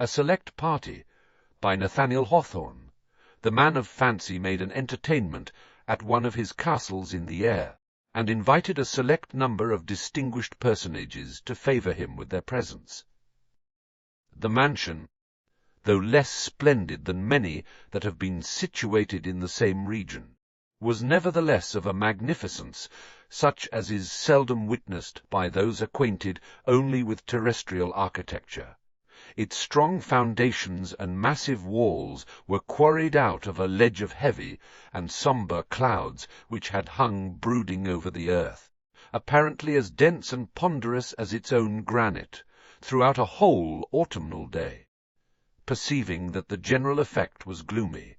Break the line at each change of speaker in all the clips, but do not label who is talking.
A select party, by Nathaniel Hawthorne, the man of fancy, made an entertainment at one of his castles in the air, and invited a select number of distinguished personages to favour him with their presence. The mansion, though less splendid than many that have been situated in the same region, was nevertheless of a magnificence such as is seldom witnessed by those acquainted only with terrestrial architecture. Its strong foundations and massive walls were quarried out of a ledge of heavy and sombre clouds which had hung brooding over the earth, apparently as dense and ponderous as its own granite, throughout a whole autumnal day. Perceiving that the general effect was gloomy,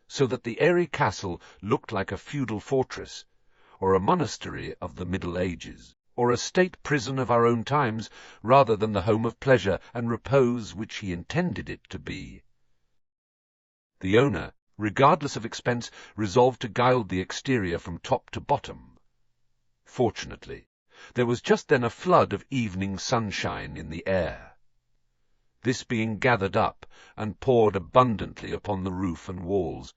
so that the airy castle looked like a feudal fortress, or a monastery of the Middle Ages, or a state prison of our own times, rather than the home of pleasure and repose which he intended it to be. The owner, regardless of expense, resolved to gild the exterior from top to bottom. Fortunately, there was just then a flood of evening sunshine in the air. This being gathered up and poured abundantly upon the roof and walls,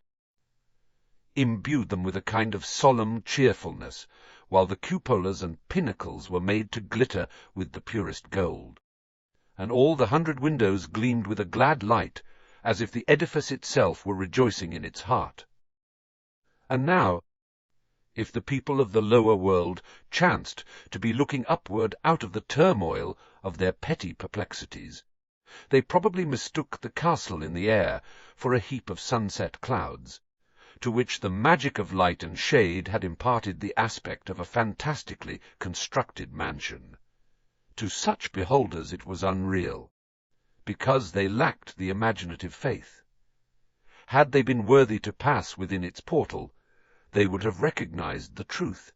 imbued them with a kind of solemn cheerfulness, while the cupolas and pinnacles were made to glitter with the purest gold, and all the 100 windows gleamed with a glad light, as if the edifice itself were rejoicing in its heart. And now, if the people of the lower world chanced to be looking upward out of the turmoil of their petty perplexities, they probably mistook the castle in the air for a heap of sunset clouds, to which the magic of light and shade had imparted the aspect of a fantastically constructed mansion. To such beholders it was unreal, because they lacked the imaginative faith. Had they been worthy to pass within its portal, they would have recognized the truth,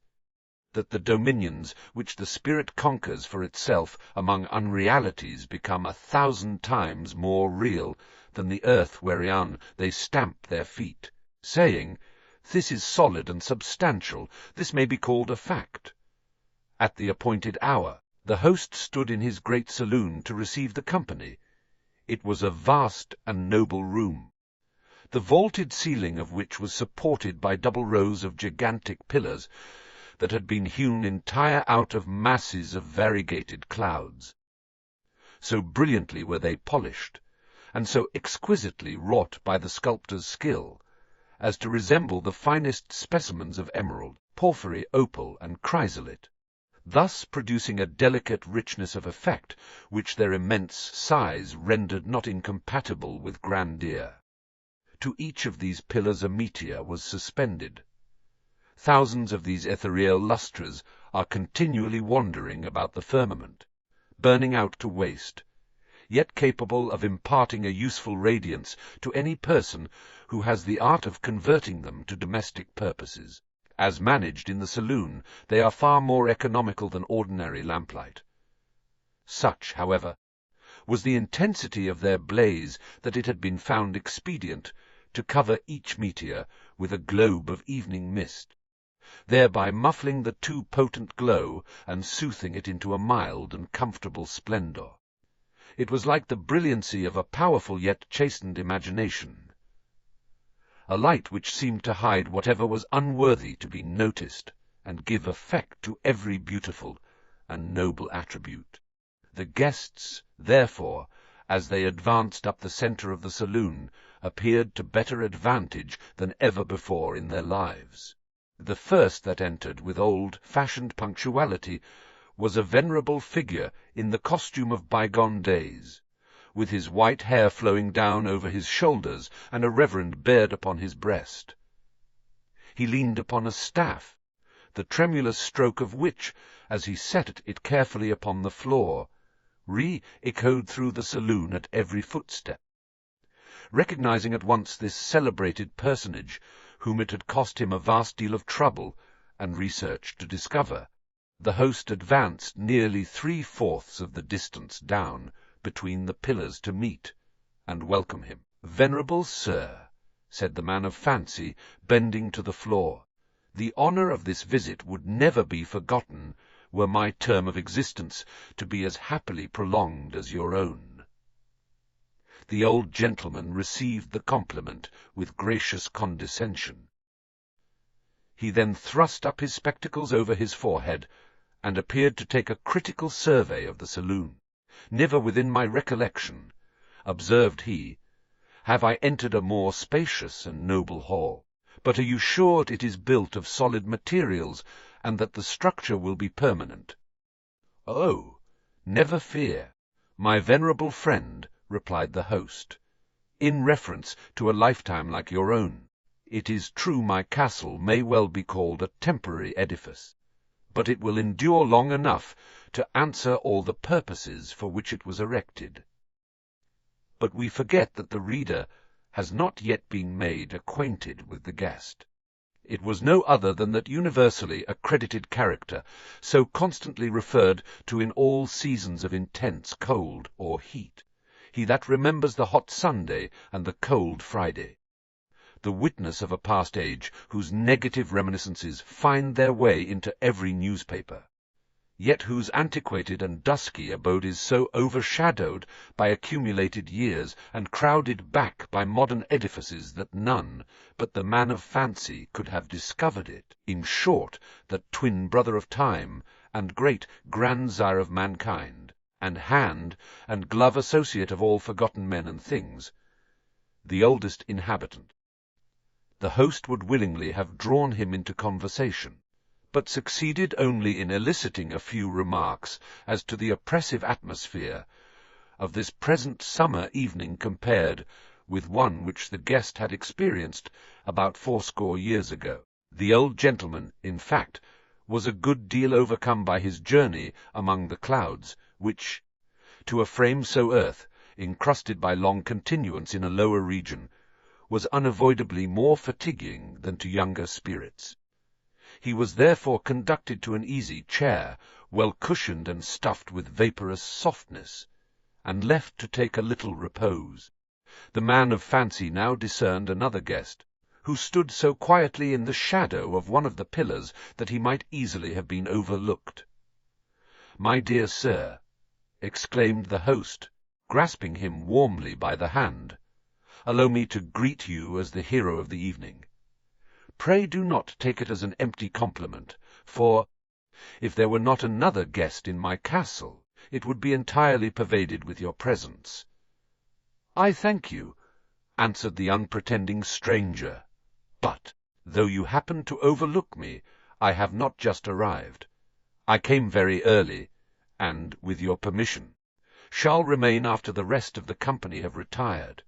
that the dominions which the spirit conquers for itself among unrealities become 1,000 times more real than the earth whereon they stamp their feet, saying, "This is solid and substantial, this may be called a fact." At the appointed hour, the host stood in his great saloon to receive the company. It was a vast and noble room, the vaulted ceiling of which was supported by double rows of gigantic pillars that had been hewn entire out of masses of variegated clouds. So brilliantly were they polished, and so exquisitely wrought by the sculptor's skill, as to resemble the finest specimens of emerald, porphyry, opal, and chrysolite, thus producing a delicate richness of effect which their immense size rendered not incompatible with grandeur. To each of these pillars a meteor was suspended. Thousands of these ethereal lustres are continually wandering about the firmament, burning out to waste, yet capable of imparting a useful radiance to any person who has the art of converting them to domestic purposes. As managed in the saloon, they are far more economical than ordinary lamplight. Such, however, was the intensity of their blaze that it had been found expedient to cover each meteor with a globe of evening mist, thereby muffling the too potent glow and soothing it into a mild and comfortable splendor. It was like the brilliancy of a powerful yet chastened imagination, a light which seemed to hide whatever was unworthy to be noticed, and give effect to every beautiful and noble attribute. The guests, therefore, as they advanced up the centre of the saloon, appeared to better advantage than ever before in their lives. The first that entered with old-fashioned punctuality was a venerable figure in the costume of bygone days, with his white hair flowing down over his shoulders and a reverend beard upon his breast. He leaned upon a staff, the tremulous stroke of which, as he set it carefully upon the floor, re-echoed through the saloon at every footstep. Recognizing at once this celebrated personage, whom it had cost him a vast deal of trouble and research to discover, the host advanced nearly 3/4 of the distance down between the pillars to meet and welcome him. "Venerable sir," said the man of fancy, bending to the floor, "the honor of this visit would never be forgotten were my term of existence to be as happily prolonged as your own." The old gentleman received the compliment with gracious condescension. He then thrust up his spectacles over his forehead, and appeared to take a critical survey of the saloon. "Never within my recollection," observed he, "have I entered a more spacious and noble hall. But are you sure it is built of solid materials, and that the structure will be permanent?" "Oh, never fear, my venerable friend," replied the host. "In reference to a lifetime like your own, it is true my castle may well be called a temporary edifice, but it will endure long enough to answer all the purposes for which it was erected." But we forget that the reader has not yet been made acquainted with the guest. It was no other than that universally accredited character, so constantly referred to in all seasons of intense cold or heat, he that remembers the hot Sunday and the cold Friday, the witness of a past age whose negative reminiscences find their way into every newspaper, yet whose antiquated and dusky abode is so overshadowed by accumulated years and crowded back by modern edifices that none but the man of fancy could have discovered it. In short, that twin brother of time and great grandsire of mankind, and hand and glove associate of all forgotten men and things, the oldest inhabitant. The host would willingly have drawn him into conversation, but succeeded only in eliciting a few remarks as to the oppressive atmosphere of this present summer evening compared with one which the guest had experienced about 80 years ago. The old gentleman, in fact, was a good deal overcome by his journey among the clouds, which, to a frame so earth, encrusted by long continuance in a lower region, was unavoidably more fatiguing than to younger spirits. He was therefore conducted to an easy chair, well cushioned and stuffed with vaporous softness, and left to take a little repose. The man of fancy now discerned another guest, who stood so quietly in the shadow of one of the pillars that he might easily have been overlooked. "My dear sir," exclaimed the host, grasping him warmly by the hand, "allow me to greet you as the hero of the evening. Pray do not take it as an empty compliment, for, if there were not another guest in my castle, it would be entirely pervaded with your presence." "I thank you," answered the unpretending stranger, "but, though you happen to overlook me, I have not just arrived. I came very early, and, with your permission, shall remain after the rest of the company have retired."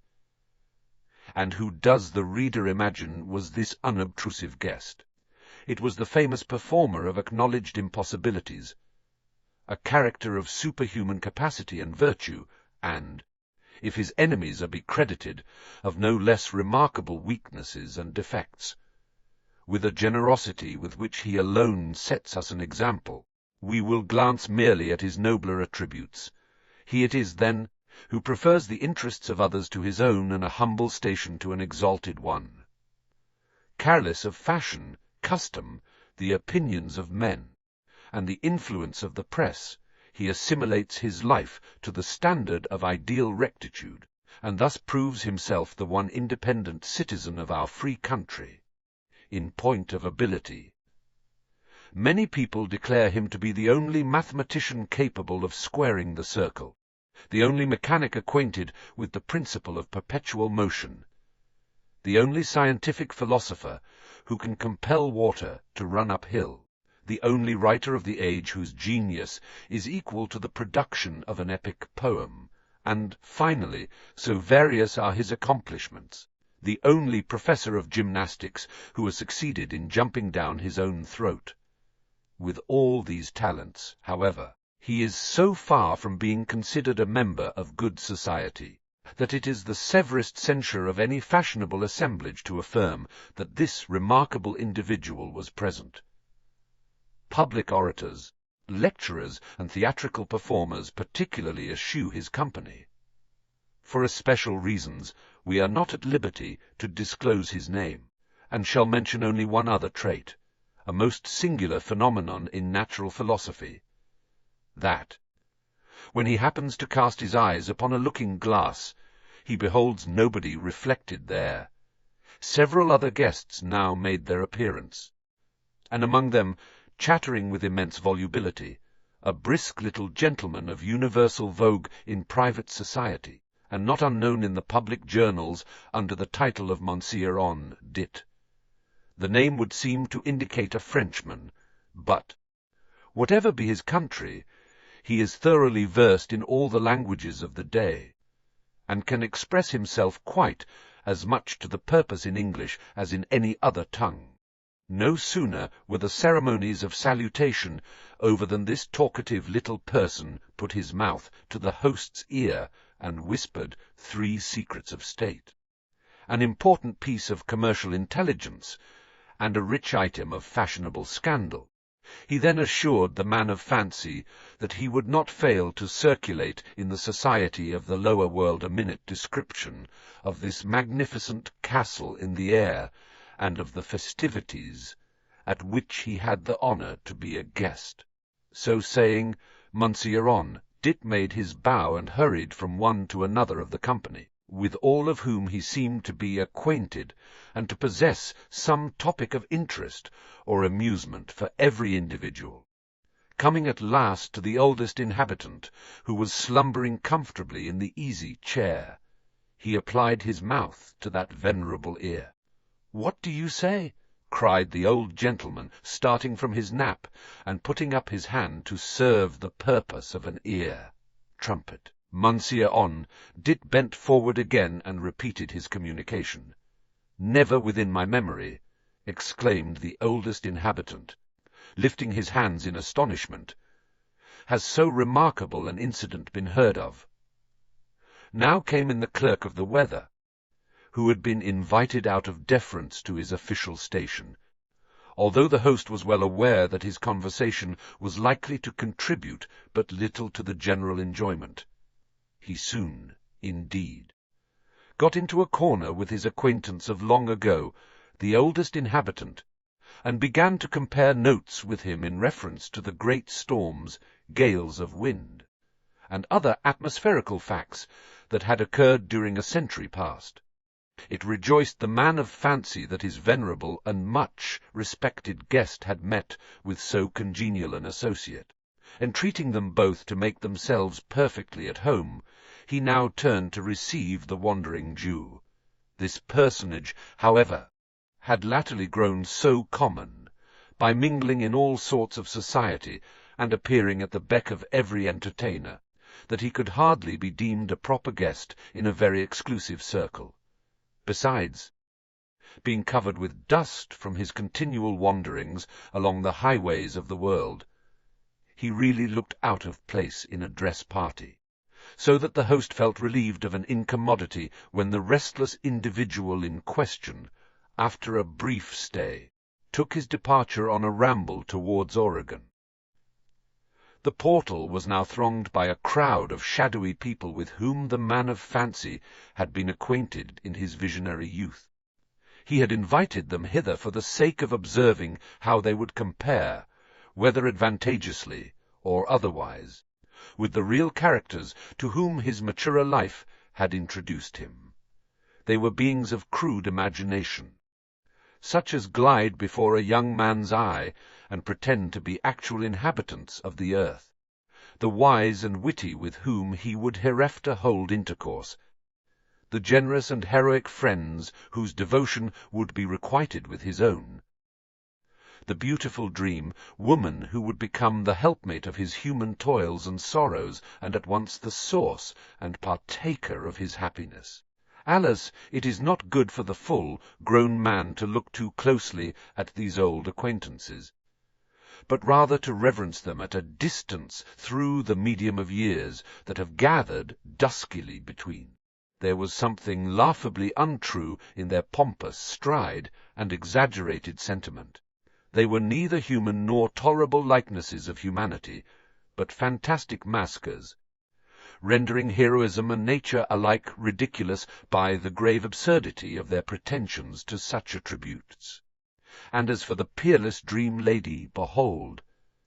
And who does the reader imagine was this unobtrusive guest? It was the famous performer of acknowledged impossibilities, a character of superhuman capacity and virtue, and, if his enemies are be credited, of no less remarkable weaknesses and defects. With a generosity with which he alone sets us an example, we will glance merely at his nobler attributes. He it is, then, who prefers the interests of others to his own, and a humble station to an exalted one. Careless of fashion, custom, the opinions of men, and the influence of the press, he assimilates his life to the standard of ideal rectitude, and thus proves himself the one independent citizen of our free country. In point of ability, many people declare him to be the only mathematician capable of squaring the circle, the only mechanic acquainted with the principle of perpetual motion, the only scientific philosopher who can compel water to run uphill, the only writer of the age whose genius is equal to the production of an epic poem, and, finally, so various are his accomplishments, the only professor of gymnastics who has succeeded in jumping down his own throat. With all these talents, however, he is so far from being considered a member of good society, that it is the severest censure of any fashionable assemblage to affirm that this remarkable individual was present. Public orators, lecturers, and theatrical performers particularly eschew his company. For especial reasons, we are not at liberty to disclose his name, and shall mention only one other trait, a most singular phenomenon in natural philosophy, that, when he happens to cast his eyes upon a looking-glass, he beholds nobody reflected there. Several other guests now made their appearance, and among them, chattering with immense volubility, a brisk little gentleman of universal vogue in private society, and not unknown in the public journals under the title of Monsieur on dit. The name would seem to indicate a Frenchman, but, whatever be his country, he is thoroughly versed in all the languages of the day, and can express himself quite as much to the purpose in English as in any other tongue. No sooner were the ceremonies of salutation over than this talkative little person put his mouth to the host's ear and whispered 3 secrets of state, an important piece of commercial intelligence, and a rich item of fashionable scandal. He then assured the man of fancy that he would not fail to circulate in the society of the lower world a minute description of this magnificent castle in the air, and of the festivities at which he had the honor to be a guest. So saying, Monsieur on dit made his bow and hurried from one to another of the company, with all of whom he seemed to be acquainted, and to possess some topic of interest or amusement for every individual. Coming at last to the oldest inhabitant, who was slumbering comfortably in the easy chair, he applied his mouth to that venerable ear. "What do you say?" cried the old gentleman, starting from his nap, and putting up his hand to serve the purpose of an ear trumpet. Monsieur on dit bent forward again and repeated his communication. "Never within my memory," exclaimed the oldest inhabitant, lifting his hands in astonishment, "has so remarkable an incident been heard of." Now came in the clerk of the weather, who had been invited out of deference to his official station, although the host was well aware that his conversation was likely to contribute but little to the general enjoyment. He soon, indeed, got into a corner with his acquaintance of long ago, the oldest inhabitant, and began to compare notes with him in reference to the great storms, gales of wind, and other atmospherical facts that had occurred during a century past. It rejoiced the man of fancy that his venerable and much respected guest had met with so congenial an associate. Entreating them both to make themselves perfectly at home, he now turned to receive the wandering Jew. This personage, however, had latterly grown so common, by mingling in all sorts of society and appearing at the beck of every entertainer, that he could hardly be deemed a proper guest in a very exclusive circle. Besides, being covered with dust from his continual wanderings along the highways of the world, he really looked out of place in a dress party, so that the host felt relieved of an incommodity when the restless individual in question, after a brief stay, took his departure on a ramble towards Oregon. The portal was now thronged by a crowd of shadowy people with whom the man of fancy had been acquainted in his visionary youth. He had invited them hither for the sake of observing how they would compare, whether advantageously or otherwise, with the real characters to whom his maturer life had introduced him. They were beings of crude imagination, such as glide before a young man's eye and pretend to be actual inhabitants of the earth, the wise and witty with whom he would hereafter hold intercourse, the generous and heroic friends whose devotion would be requited with his own, the beautiful dream woman who would become the helpmate of his human toils and sorrows, and at once the source and partaker of his happiness. Alas, it is not good for the full, grown man to look too closely at these old acquaintances, but rather to reverence them at a distance through the medium of years that have gathered duskily between. There was something laughably untrue in their pompous stride and exaggerated sentiment. They were neither human nor tolerable likenesses of humanity, but fantastic maskers, rendering heroism and nature alike ridiculous by the grave absurdity of their pretensions to such attributes. And as for the peerless dream lady, behold,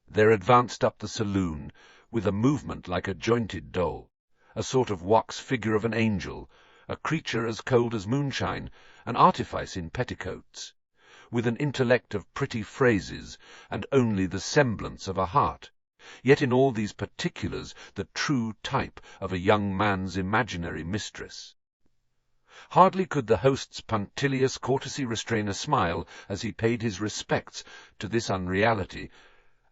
there advanced up the saloon, with a movement like a jointed doll, a sort of wax figure of an angel, a creature as cold as moonshine, an artifice in petticoats, with an intellect of pretty phrases, and only the semblance of a heart, yet in all these particulars the true type of a young man's imaginary mistress. Hardly could the host's punctilious courtesy restrain a smile as he paid his respects to this unreality,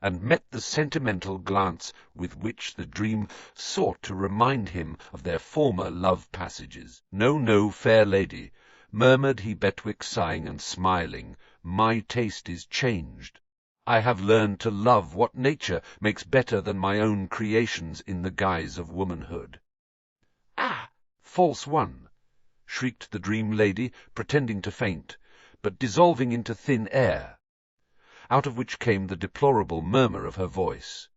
and met the sentimental glance with which the dream sought to remind him of their former love passages. "No, no, fair lady," murmured he betwixt sighing and smiling, "my taste is changed. I have learned to love what nature makes better than my own creations in the guise of womanhood." "Ah, false one!" shrieked the dream lady, pretending to faint, but dissolving into thin air, out of which came the deplorable murmur of her voice.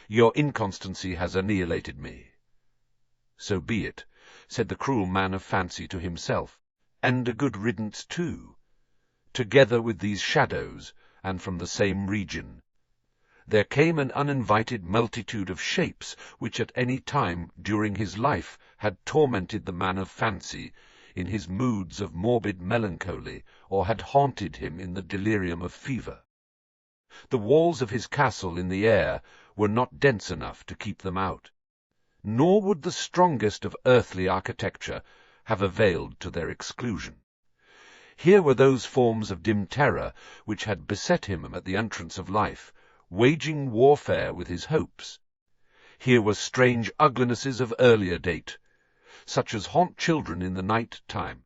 "Your inconstancy has annihilated me." "So be it," said the cruel man of fancy to himself, "and a good riddance too. Together with these shadows, and from the same region, there came an uninvited multitude of shapes which at any time during his life had tormented the man of fancy in his moods of morbid melancholy, or had haunted him in the delirium of fever. The walls of his castle in the air were not dense enough to keep them out, nor would the strongest of earthly architecture have availed to their exclusion. Here were those forms of dim terror which had beset him at the entrance of life, waging warfare with his hopes. Here were strange uglinesses of earlier date, such as haunt children in the night time.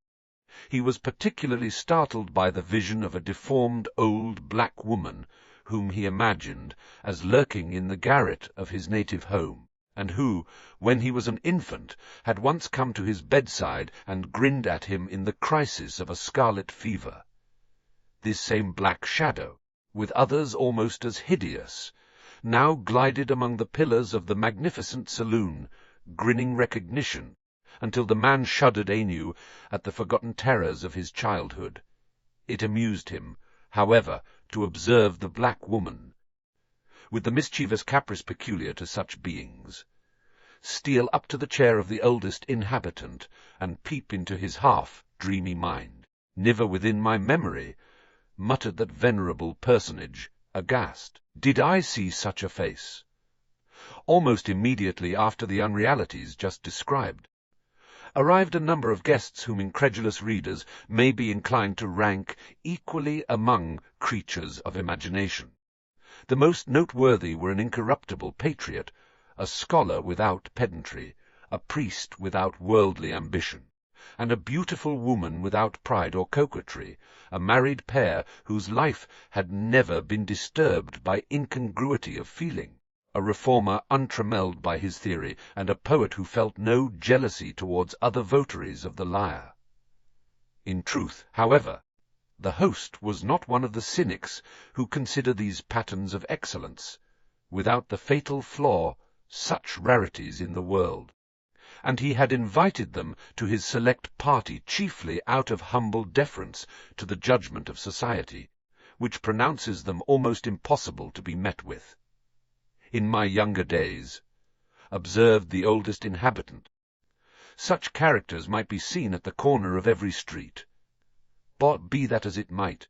He was particularly startled by the vision of a deformed old black woman, whom he imagined as lurking in the garret of his native home, and who, when he was an infant, had once come to his bedside and grinned at him in the crisis of a scarlet fever. This same black shadow, with others almost as hideous, now glided among the pillars of the magnificent saloon, grinning recognition, until the man shuddered anew at the forgotten terrors of his childhood. It amused him, however, to observe the black woman, with the mischievous caprice peculiar to such beings, steal up to the chair of the oldest inhabitant, and peep into his half-dreamy mind. "Never within my memory," muttered that venerable personage, aghast, "did I see such a face." Almost immediately after the unrealities just described, arrived a number of guests whom incredulous readers may be inclined to rank equally among creatures of imagination. The most noteworthy were an incorruptible patriot, a scholar without pedantry, a priest without worldly ambition, and a beautiful woman without pride or coquetry, a married pair whose life had never been disturbed by incongruity of feeling, a reformer untrammelled by his theory, and a poet who felt no jealousy towards other votaries of the lyre. In truth, however, the host was not one of the cynics who consider these patterns of excellence, without the fatal flaw, such rarities in the world, and he had invited them to his select party chiefly out of humble deference to the judgment of society, which pronounces them almost impossible to be met with. "In my younger days," observed the oldest inhabitant, "such characters might be seen at the corner of every street. But be that as it might,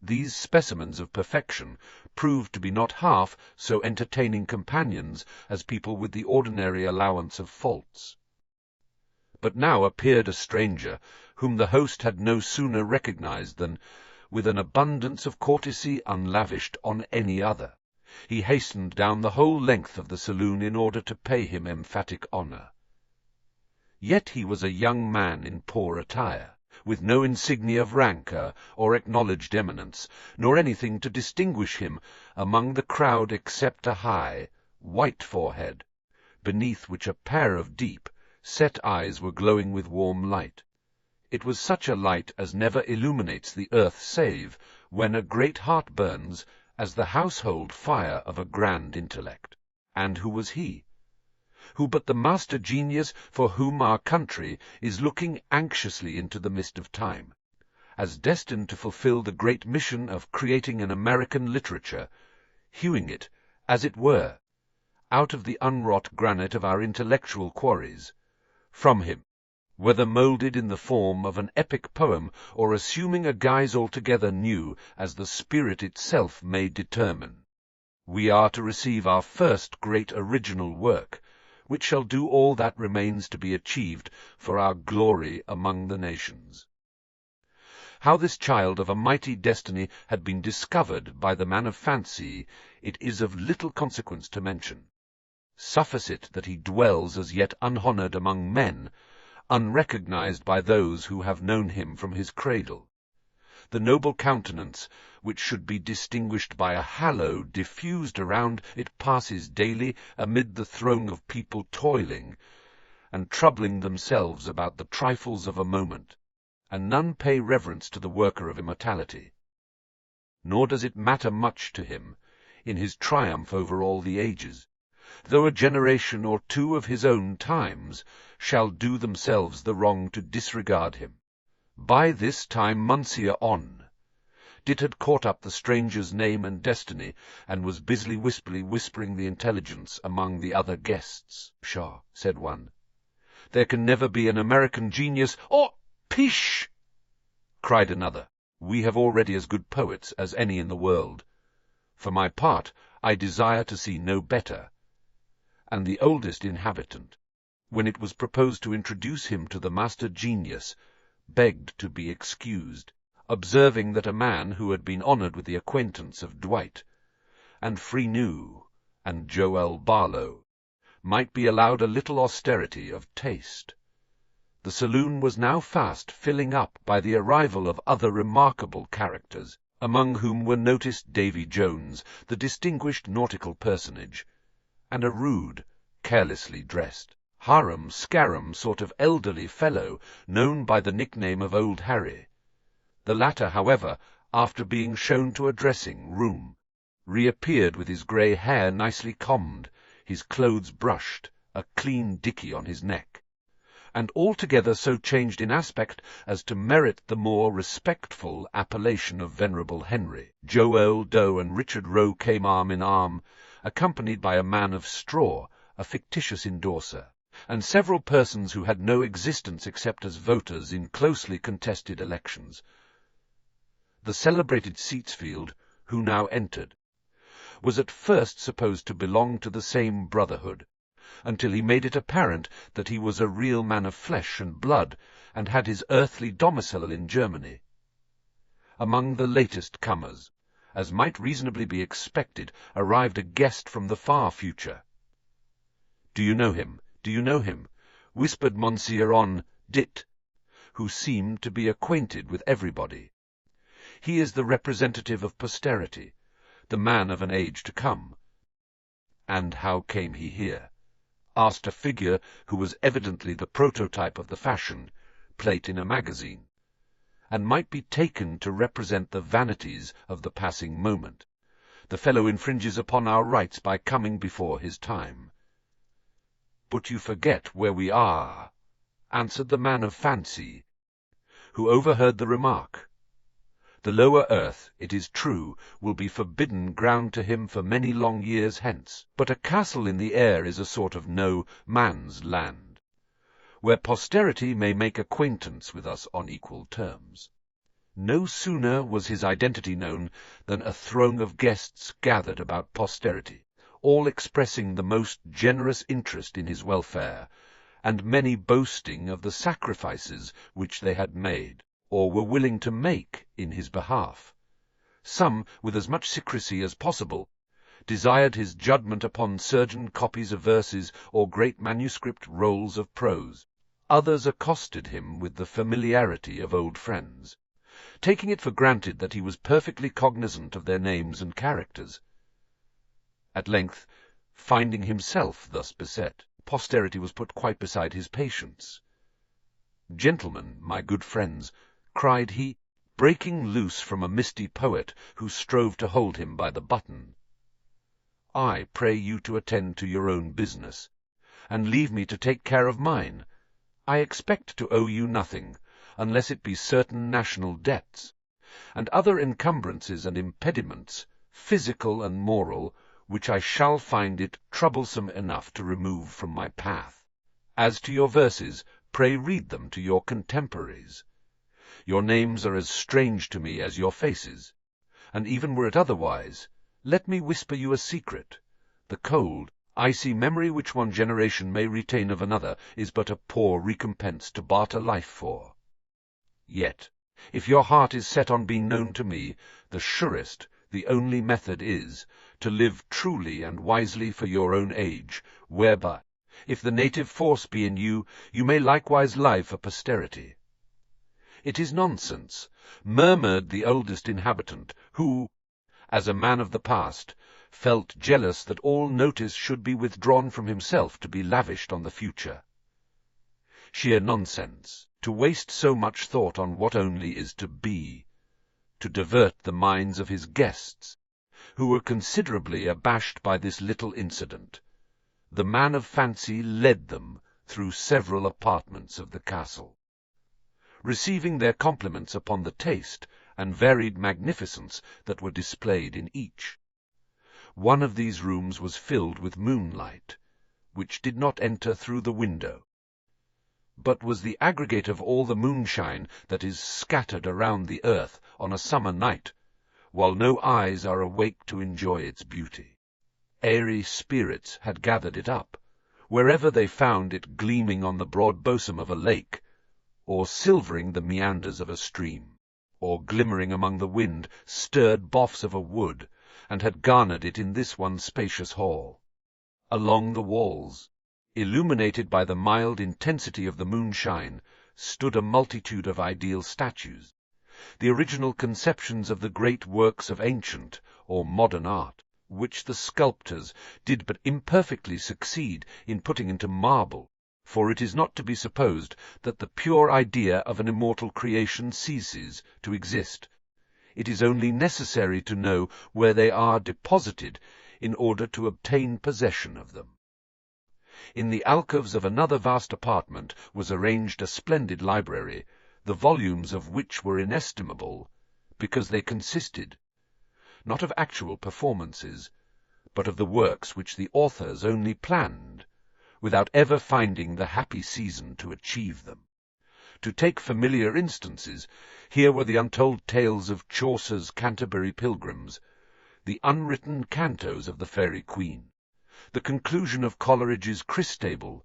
these specimens of perfection proved to be not half so entertaining companions as people with the ordinary allowance of faults. But now appeared a stranger, whom the host had no sooner recognized than, with an abundance of courtesy unlavished on any other, he hastened down the whole length of the saloon in order to pay him emphatic honor. Yet he was a young man in poor attire, with no insignia of rank or acknowledged eminence, nor anything to distinguish him among the crowd except a high, white forehead, beneath which a pair of deep, set eyes were glowing with warm light. It was such a light as never illuminates the earth save when a great heart burns, as the household fire of a grand intellect. And who was he? Who but the master genius for whom our country is looking anxiously into the mist of time, as destined to fulfill the great mission of creating an American literature, hewing it, as it were, out of the unwrought granite of our intellectual quarries. From him, whether moulded in the form of an epic poem or assuming a guise altogether new as the spirit itself may determine. We are to receive our first great original work, which shall do all that remains to be achieved for our glory among the nations. How this child of a mighty destiny had been discovered by the man of fancy, it is of little consequence to mention. Suffice it that he dwells as yet unhonoured among men, unrecognized by those who have known him from his cradle. The noble countenance, which should be distinguished by a halo diffused around it, passes daily amid the throng of people toiling and troubling themselves about the trifles of a moment, and none pay reverence to the worker of immortality. Nor does it matter much to him, in his triumph over all the ages, though a generation or two of his own times shall do themselves the wrong to disregard him. By this time Monsieur On had caught up the stranger's name and destiny, and was busily whispering the intelligence among the other guests. "Pshaw," said one. "There can never be an American genius—" "Oh, pish!" cried another. "We have already as good poets as any in the world. For my part, I desire to see no better." And the oldest inhabitant, when it was proposed to introduce him to the master genius, begged to be excused, observing that a man who had been honoured with the acquaintance of Dwight and Freneau and Joel Barlow might be allowed a little austerity of taste. The saloon was now fast filling up by the arrival of other remarkable characters, among whom were noticed Davy Jones, the distinguished nautical personage, and a rude, carelessly dressed, harum-scarum sort of elderly fellow, known by the nickname of Old Harry. The latter, however, after being shown to a dressing-room, reappeared with his grey hair nicely combed, his clothes brushed, a clean dickey on his neck, and altogether so changed in aspect as to merit the more respectful appellation of Venerable Henry. Joel Doe and Richard Roe came arm in arm, accompanied by a man of straw, a fictitious endorser, and several persons who had no existence except as voters in closely contested elections. The celebrated Seatsfield, who now entered, was at first supposed to belong to the same brotherhood, until he made it apparent that he was a real man of flesh and blood, and had his earthly domicile in Germany. Among the latest comers, as might reasonably be expected, arrived a guest from the far future. "Do you know him? Do you know him?" whispered Monsieur On Dit, who seemed to be acquainted with everybody. "He is the representative of posterity, the man of an age to come." "And how came he here?" asked a figure who was evidently the prototype of the fashion, plate in a magazine, and might be taken to represent the vanities of the passing moment. "The fellow infringes upon our rights by coming before his time." "But you forget where we are," answered the man of fancy, who overheard the remark. "The lower earth, it is true, will be forbidden ground to him for many long years hence, but a castle in the air is a sort of no-man's land, where posterity may make acquaintance with us on equal terms." No sooner was his identity known than a throng of guests gathered about posterity, all expressing the most generous interest in his welfare, and many boasting of the sacrifices which they had made, or were willing to make, in his behalf. Some, with as much secrecy as possible, desired his judgment upon certain copies of verses or great manuscript rolls of prose. Others accosted him with the familiarity of old friends, taking it for granted that he was perfectly cognizant of their names and characters. At length, finding himself thus beset, posterity was put quite beside his patience. "Gentlemen, my good friends," cried he, breaking loose from a misty poet who strove to hold him by the button, "I pray you to attend to your own business, and leave me to take care of mine. I expect to owe you nothing, unless it be certain national debts, and other encumbrances and impediments, physical and moral, which I shall find it troublesome enough to remove from my path. As to your verses, pray read them to your contemporaries. Your names are as strange to me as your faces, and even were it otherwise, let me whisper you a secret. The cold, icy memory which one generation may retain of another is but a poor recompense to barter life for. Yet, if your heart is set on being known to me, the surest, the only method is, to live truly and wisely for your own age, whereby, if the native force be in you, you may likewise lie for posterity. It is nonsense, murmured the oldest inhabitant, who, as a man of the past, felt jealous that all notice should be withdrawn from himself to be lavished on the future. Sheer nonsense, to waste so much thought on what only is to be, to divert the minds of his guests, who were considerably abashed by this little incident. The man of fancy led them through several apartments of the castle, receiving their compliments upon the taste and varied magnificence that were displayed in each. One of these rooms was filled with moonlight, which did not enter through the window, but was the aggregate of all the moonshine that is scattered around the earth on a summer night, while no eyes are awake to enjoy its beauty. Airy spirits had gathered it up, wherever they found it gleaming on the broad bosom of a lake, or silvering the meanders of a stream, or glimmering among the wind-stirred boughs of a wood, and had garnered it in this one spacious hall. Along the walls, illuminated by the mild intensity of the moonshine, stood a multitude of ideal statues, the original conceptions of the great works of ancient or modern art, which the sculptors did but imperfectly succeed in putting into marble, for it is not to be supposed that the pure idea of an immortal creation ceases to exist. It is only necessary to know where they are deposited in order to obtain possession of them. In the alcoves of another vast apartment was arranged a splendid library, the volumes of which were inestimable, because they consisted, not of actual performances, but of the works which the authors only planned, without ever finding the happy season to achieve them. To take familiar instances, here were the untold tales of Chaucer's Canterbury Pilgrims, the unwritten cantos of the Fairy Queen, the conclusion of Coleridge's Christable,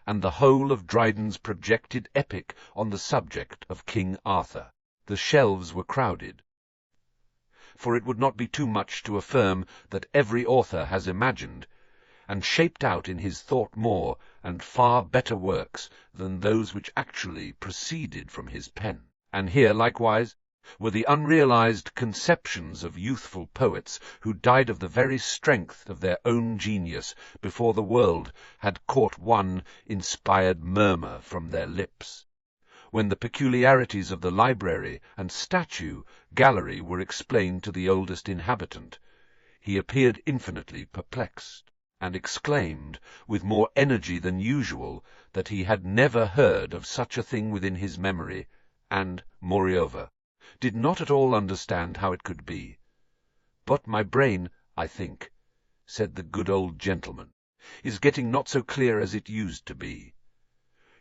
and the whole of Dryden's projected epic on the subject of King Arthur. The shelves were crowded, for it would not be too much to affirm that every author has imagined and shaped out in his thought more and far better works than those which actually proceeded from his pen. And here, likewise, were the unrealized conceptions of youthful poets who died of the very strength of their own genius before the world had caught one inspired murmur from their lips. When the peculiarities of the library and statue gallery were explained to the oldest inhabitant, he appeared infinitely perplexed, and exclaimed, with more energy than usual, that he had never heard of such a thing within his memory, and, moreover, did not at all understand how it could be. But my brain, I think, said the good old gentleman, is getting not so clear as it used to be.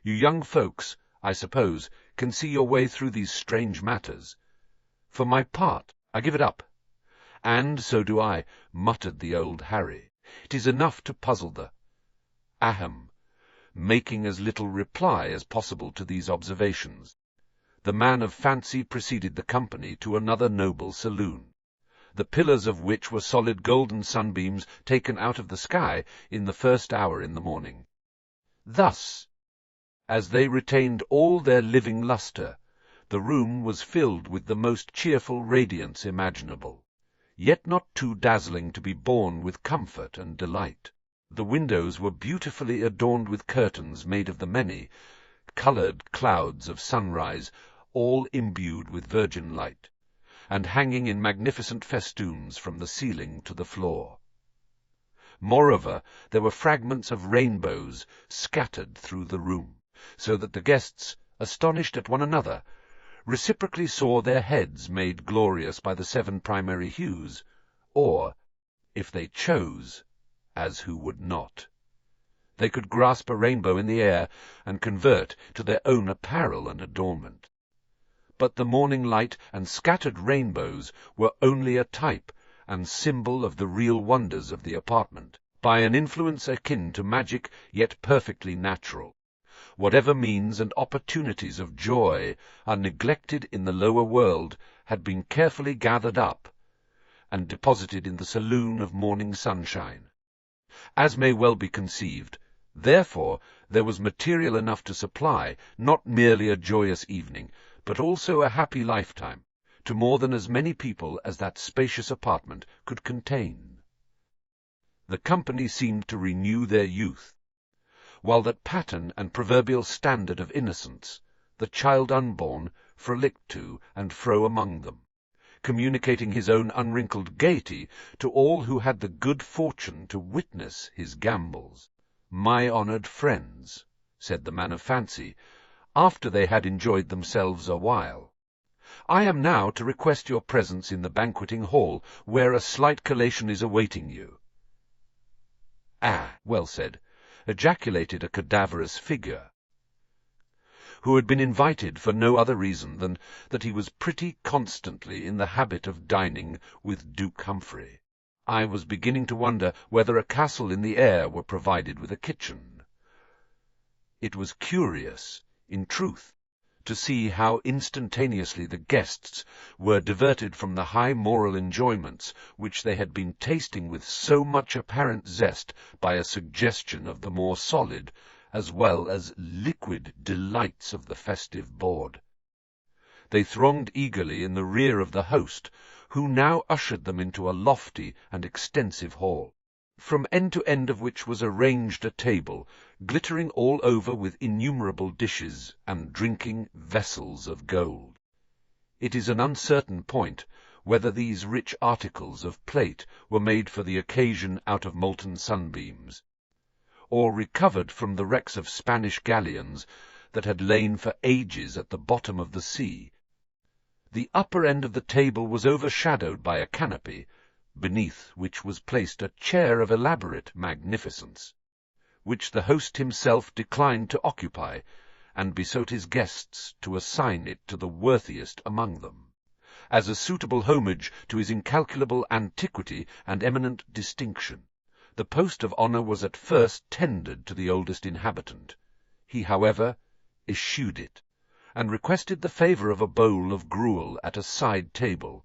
You young folks, I suppose, can see your way through these strange matters. For my part, I give it up. And so do I, muttered the old Harry. It is enough to puzzle the ahem, making as little reply as possible to these observations. The man of fancy preceded the company to another noble saloon, the pillars of which were solid golden sunbeams taken out of the sky in the first hour in the morning. Thus, as they retained all their living lustre, the room was filled with the most cheerful radiance imaginable, yet not too dazzling to be borne with comfort and delight. The windows were beautifully adorned with curtains made of the many coloured clouds of sunrise, all imbued with virgin light, and hanging in magnificent festoons from the ceiling to the floor. Moreover, there were fragments of rainbows scattered through the room, so that the guests, astonished at one another, reciprocally saw their heads made glorious by the 7 primary hues, or, if they chose, as who would not, They could grasp a rainbow in the air and convert to their own apparel and adornment. But the morning light and scattered rainbows were only a type and symbol of the real wonders of the apartment, by an influence akin to magic, yet perfectly natural. Whatever means and opportunities of joy are neglected in the lower world had been carefully gathered up and deposited in the saloon of morning sunshine. As may well be conceived, therefore, there was material enough to supply not merely a joyous evening, but also a happy lifetime, to more than as many people as that spacious apartment could contain. The company seemed to renew their youth, while that pattern and proverbial standard of innocence, the child unborn, frolicked to and fro among them, communicating his own unwrinkled gaiety to all who had the good fortune to witness his gambols. "My honoured friends," said the man of fancy, after they had enjoyed themselves a while, "I am now to request your presence in the banqueting hall, where a slight collation is awaiting you." "Ah, well said," ejaculated a cadaverous figure, who had been invited for no other reason than that he was pretty constantly in the habit of dining with Duke Humphrey. "I was beginning to wonder whether a castle in the air were provided with a kitchen." It was curious, in truth, to see how instantaneously the guests were diverted from the high moral enjoyments which they had been tasting with so much apparent zest by a suggestion of the more solid as well as liquid delights of the festive board. They thronged eagerly in the rear of the host, who now ushered them into a lofty and extensive hall, from end to end of which was arranged a table, glittering all over with innumerable dishes and drinking vessels of gold. It is an uncertain point whether these rich articles of plate were made for the occasion out of molten sunbeams, or recovered from the wrecks of Spanish galleons that had lain for ages at the bottom of the sea. The upper end of the table was overshadowed by a canopy, beneath which was placed a chair of elaborate magnificence, which the host himself declined to occupy, and besought his guests to assign it to the worthiest among them, as a suitable homage to his incalculable antiquity and eminent distinction. The post of honour was at first tendered to the oldest inhabitant. He, however, eschewed it, and requested the favour of a bowl of gruel at a side table,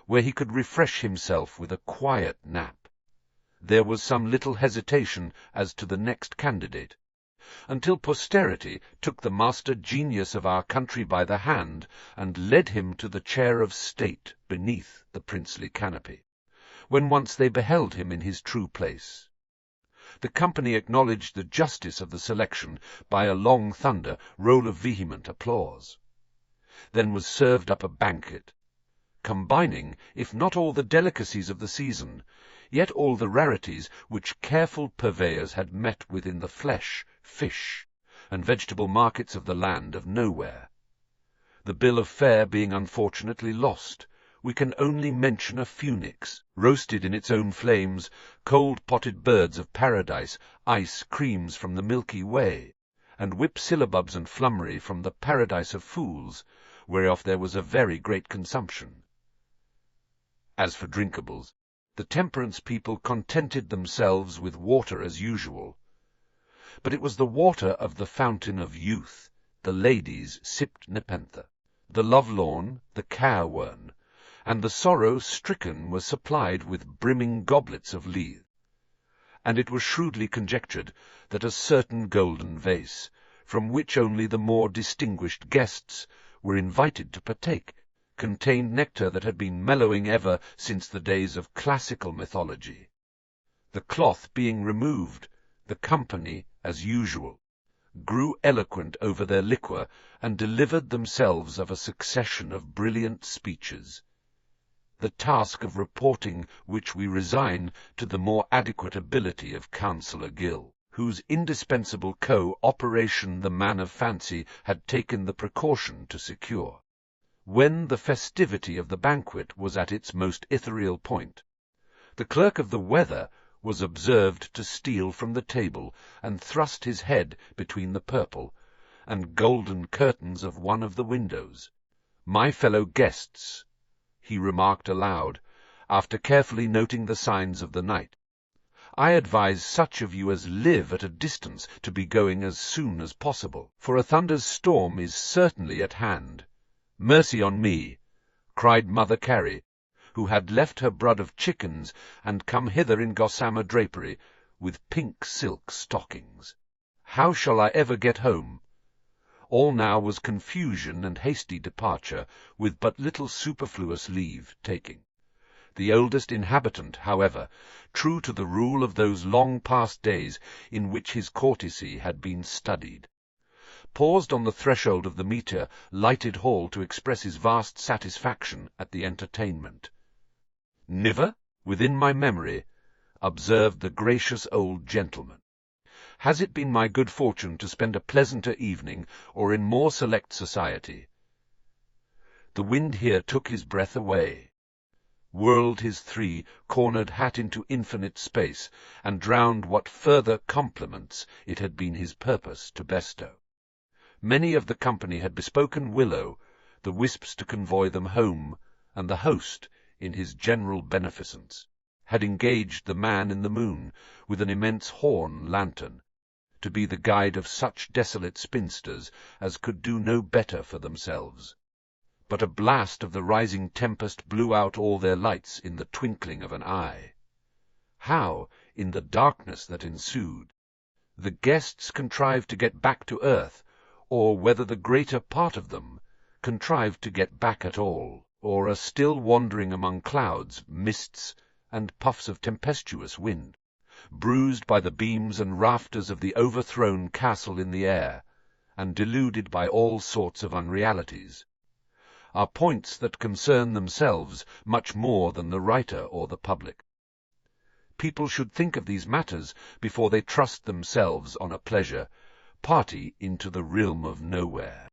where he could refresh himself with a quiet nap. There was some little hesitation as to the next candidate, until posterity took the master genius of our country by the hand and led him to the chair of state beneath the princely canopy, when once they beheld him in his true place. The company acknowledged the justice of the selection by a long thunder roll of vehement applause. Then was served up a banquet, combining, if not all the delicacies of the season, yet all the rarities which careful purveyors had met with in the flesh, fish, and vegetable markets of the land of nowhere. The bill of fare being unfortunately lost, we can only mention a phoenix, roasted in its own flames, cold potted birds of paradise, ice creams from the Milky Way, and whip syllabubs and flummery from the paradise of fools, whereof there was a very great consumption. As for drinkables, the temperance people contented themselves with water as usual, but it was the water of the fountain of youth. The ladies sipped nepenthe, the lovelorn the caerwurn, and the sorrow-stricken were supplied with brimming goblets of leith, and it was shrewdly conjectured that a certain golden vase, from which only the more distinguished guests were invited to partake, contained nectar that had been mellowing ever since the days of classical mythology. The cloth being removed, the company, as usual, grew eloquent over their liquor, and delivered themselves of a succession of brilliant speeches, the task of reporting which we resign to the more adequate ability of Counsellor Gill, whose indispensable co-operation the man of fancy had taken the precaution to secure. When the festivity of the banquet was at its most ethereal point, the clerk of the weather was observed to steal from the table and thrust his head between the purple and golden curtains of one of the windows. "My fellow guests," he remarked aloud, after carefully noting the signs of the night, "I advise such of you as live at a distance to be going as soon as possible, for a thunder's storm is certainly at hand." "Mercy on me!" cried Mother Carey, who had left her brood of chickens and come hither in gossamer drapery, with pink silk stockings. "How shall I ever get home?" All now was confusion and hasty departure, with but little superfluous leave-taking. The oldest inhabitant, however, true to the rule of those long-past days in which his courtesy had been studied, paused on the threshold of the meteor-lighted hall to express his vast satisfaction at the entertainment. "Niver, within my memory," observed the gracious old gentleman, "has it been my good fortune to spend a pleasanter evening, or in more select society." The wind here took his breath away, whirled his three-cornered hat into infinite space, and drowned what further compliments it had been his purpose to bestow. Many of the company had bespoken Willow, the wisps to convoy them home, and the host, in his general beneficence, had engaged the man in the moon, with an immense horn lantern, to be the guide of such desolate spinsters as could do no better for themselves. But a blast of the rising tempest blew out all their lights in the twinkling of an eye. How, in the darkness that ensued, the guests contrived to get back to earth, or whether the greater part of them contrived to get back at all, or are still wandering among clouds, mists, and puffs of tempestuous wind, bruised by the beams and rafters of the overthrown castle in the air, and deluded by all sorts of unrealities, are points that concern themselves much more than the writer or the public. People should think of these matters before they trust themselves on a pleasure party into the realm of nowhere.